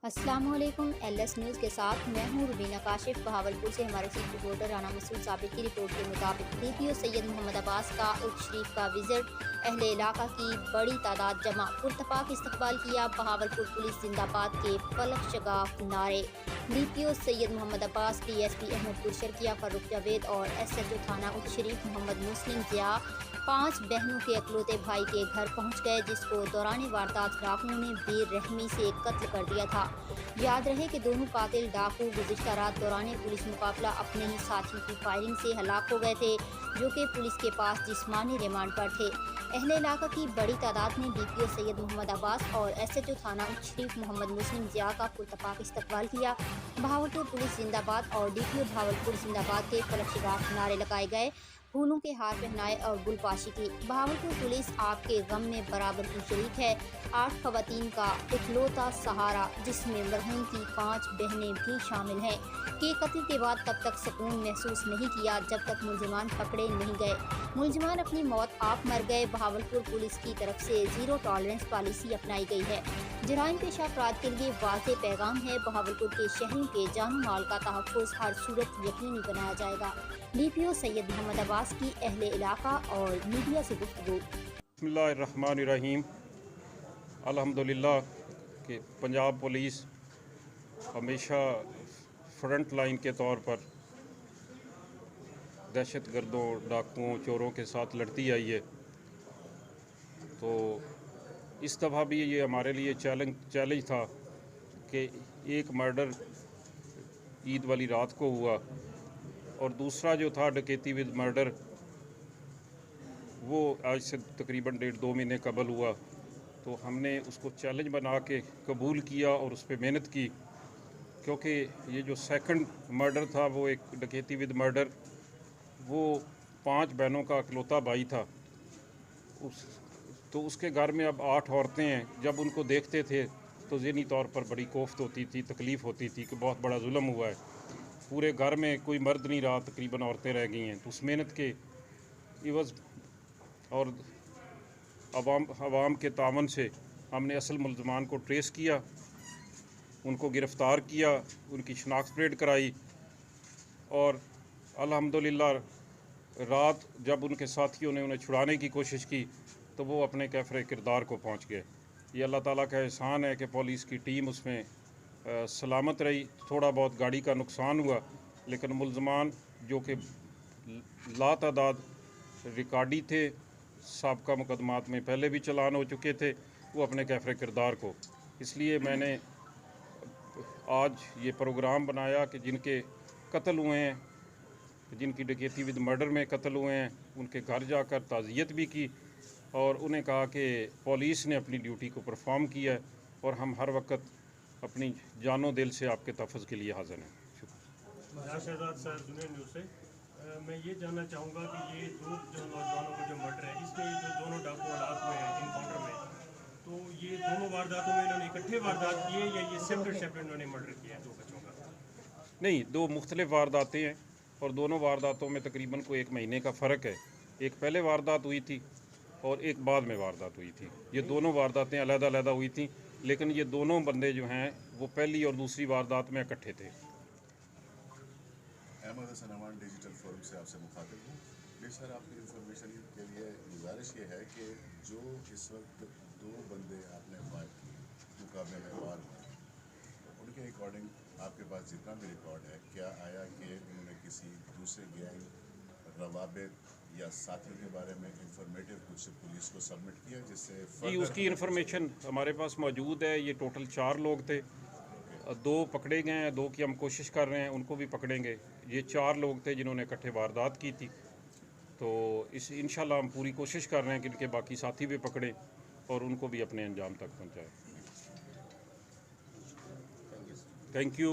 अस्सलामुअलैकुम। LS news के साथ मैं हूँ रुबीना काशिफ। बहावलपुर से हमारे चीफ रिपोर्टर राना मसूद साबिर की रिपोर्ट के मुताबिक DPO सैयद मोहम्मद अब्बास का उर्स शरीफ का विजिट, अहले इलाका की बड़ी तादाद जमा, पुरतपाक इस्तकबाल किया। बहावलपुर पुलिस जिंदाबाद के फलक शगाफ नारे। DPO सैयद मोहम्मद अब्बास, DSP अहमदपुर शर्किया फर्रुख जावेद और SHO थाना उर्स शरीफ मोहम्मद मुस्लिम जिया 5 बहनों के अकलौते भाई के घर पहुंच गए, जिसको दौरान वारदात डाकुओं ने बेरहमी से कत्ल कर दिया था। याद रहे कि दोनों कातिल डाकू गुज़िश्ता रात दौरान पुलिस मुकाबला अपने ही साथियों की फायरिंग से हलाक हो गए थे, जो कि पुलिस के पास जिस्मानी रिमांड पर थे। अहले इलाका की बड़ी तादाद ने DPO सैयद मोहम्मद अब्बास और SHO थाना उर्स शरीफ मोहम्मद मुस्लिम जिया का पुरतपाक इस्तकबाल किया। बहावलपुर पुलिस जिंदाबाद और DPO बहावलपुर जिंदाबाद के फलक शगाफ नारे लगाए गए, फूलों के हार पहनाए और गुलपाशी की। बहावलपुर पुलिस आपके गम में बराबर की शरीक है। 8 खवातीन का इकलौता सहारा, जिसमें मरहूम की 5 बहनें भी शामिल हैं, के कत्ल के बाद तब तक सुकून महसूस नहीं किया जब तक मुलजिमान पकड़े नहीं गए। मुलजिमान अपनी मौत आप मर गए। बहावलपुर पुलिस की तरफ से जीरो टॉलरेंस पॉलिसी अपनाई गई है। जराइम पेशा अपराध के लिए वाज़ेह पैगाम है। बहावलपुर के शहरों के जान माल का तहफ़्फ़ुज़ हर सूरत यकीनी बनाया जाएगा। DPO सैयद मोहम्मद अब्बास की अहले इलाका और मीडिया से गुफ्तगू। बिस्मिल्लाहिर्रहमानिर्रहीम। अल्हम्दुलिल्लाह कि पंजाब पुलिस हमेशा फ्रंट लाइन के तौर पर दहशत गर्दों, डाकुओं, चोरों के साथ लड़ती आई है। तो इस दफ़ा भी ये हमारे लिए चैलेंज था कि एक मर्डर ईद वाली रात को हुआ और दूसरा जो था डकैती विद मर्डर, वो आज से तकरीबन 1.5-2 महीने कबल हुआ। तो हमने उसको चैलेंज बना के कबूल किया और उस पर मेहनत की, क्योंकि ये जो सेकंड मर्डर था वो एक डकैती विद मर्डर, वो 5 बहनों का इकलौता भाई था। तो उसके घर में अब 8 औरतें हैं। जब उनको देखते थे तो ज़हनी तौर पर बड़ी कोफ्त होती थी, तकलीफ़ होती थी कि बहुत बड़ा जुल्म हुआ है। पूरे घर में कोई मर्द नहीं रहा, तकरीबन औरतें रह गई हैं। तो उस मेहनत के इवज़ और अवाम के तावन से हमने असल मुल्ज़मान को ट्रेस किया, उनको गिरफ़्तार किया, उनकी शनाख्त परेड कराई और अल्हम्दुलिल्लाह रात जब उनके साथियों ने उन्हें छुड़ाने की कोशिश की तो वो अपने कैफ़रे किरदार को पहुंच गए। ये अल्लाह ताला का एहसान है कि पुलिस की टीम उसमें सलामत रही। थोड़ा बहुत गाड़ी का नुकसान हुआ, लेकिन मुल्ज़मान जो कि लातादाद रिकॉर्डी थे, साबका मुकदमात में पहले भी चलान हो चुके थे, वो अपने कैफ़रे किरदार को। इसलिए मैंने आज ये प्रोग्राम बनाया कि जिनके कत्ल हुए हैं, जिनकी डकैती विद मर्डर में कत्ल हुए हैं, उनके घर जाकर ताज़ियत भी की और उन्हें कहा कि पुलिस ने अपनी ड्यूटी को परफॉर्म किया है और हम हर वक्त अपनी जानो दिल से आपके तहफ़्फ़ुज़ के लिए हाज़िर हैं। शहजाद सर, जुनियर न्यूज़ से मैं ये जानना चाहूँगा कि ये दो जो नौजवानों को जो मर्डर है, इसमें जो दोनों डाकू हालात में हैं इनकाउंटर में, तो ये दोनों वारदातों में इन्होंने इकट्ठे वारदात किए या ये सेपरेट इन्होंने मर्डर किया है दो बच्चों का? नहीं, 2 मुख्तलिफ वारदातें हैं और दोनों वारदातों में तकरीबन कोई 1 महीने का फ़र्क है। एक पहले वारदात हुई थी और एक बाद में वारदात हुई थी। ये दोनों वारदातें अलग-अलग हुई थी, लेकिन ये दोनों बंदे जो हैं वो पहली और दूसरी वारदात में इकट्ठे थे। अहमद हसन अमान डिजिटल फोरम से आपसे मुखातिब हूँ। प्लीज़ सर, आपकी इंफॉर्मेशन के लिए गुजारिश ये है कि जो इस वक्त 2 बंदे आपने फायर किए मुकाबले में वार हुए, उनके अकॉर्डिंग आपके पास जितना भी रिकॉर्ड है, क्या आया कि उन्होंने किसी दूसरे गैंग, रवाबित या साथियों के बारे में इंफॉर्मेटिव कुछ पुलिस को सबमिट किया, जिससे जी उसकी इन्फॉर्मेशन हमारे पास मौजूद है। ये टोटल 4 लोग थे, 2 पकड़े गए हैं, 2 की हम कोशिश कर रहे हैं, उनको भी पकड़ेंगे। ये 4 लोग थे जिन्होंने इकट्ठे वारदात की थी। तो इस इंशाल्लाह हम पूरी कोशिश कर रहे हैं कि इनके बाकी साथी भी पकड़ें और उनको भी अपने अंजाम तक पहुँचाएँ। Thank you.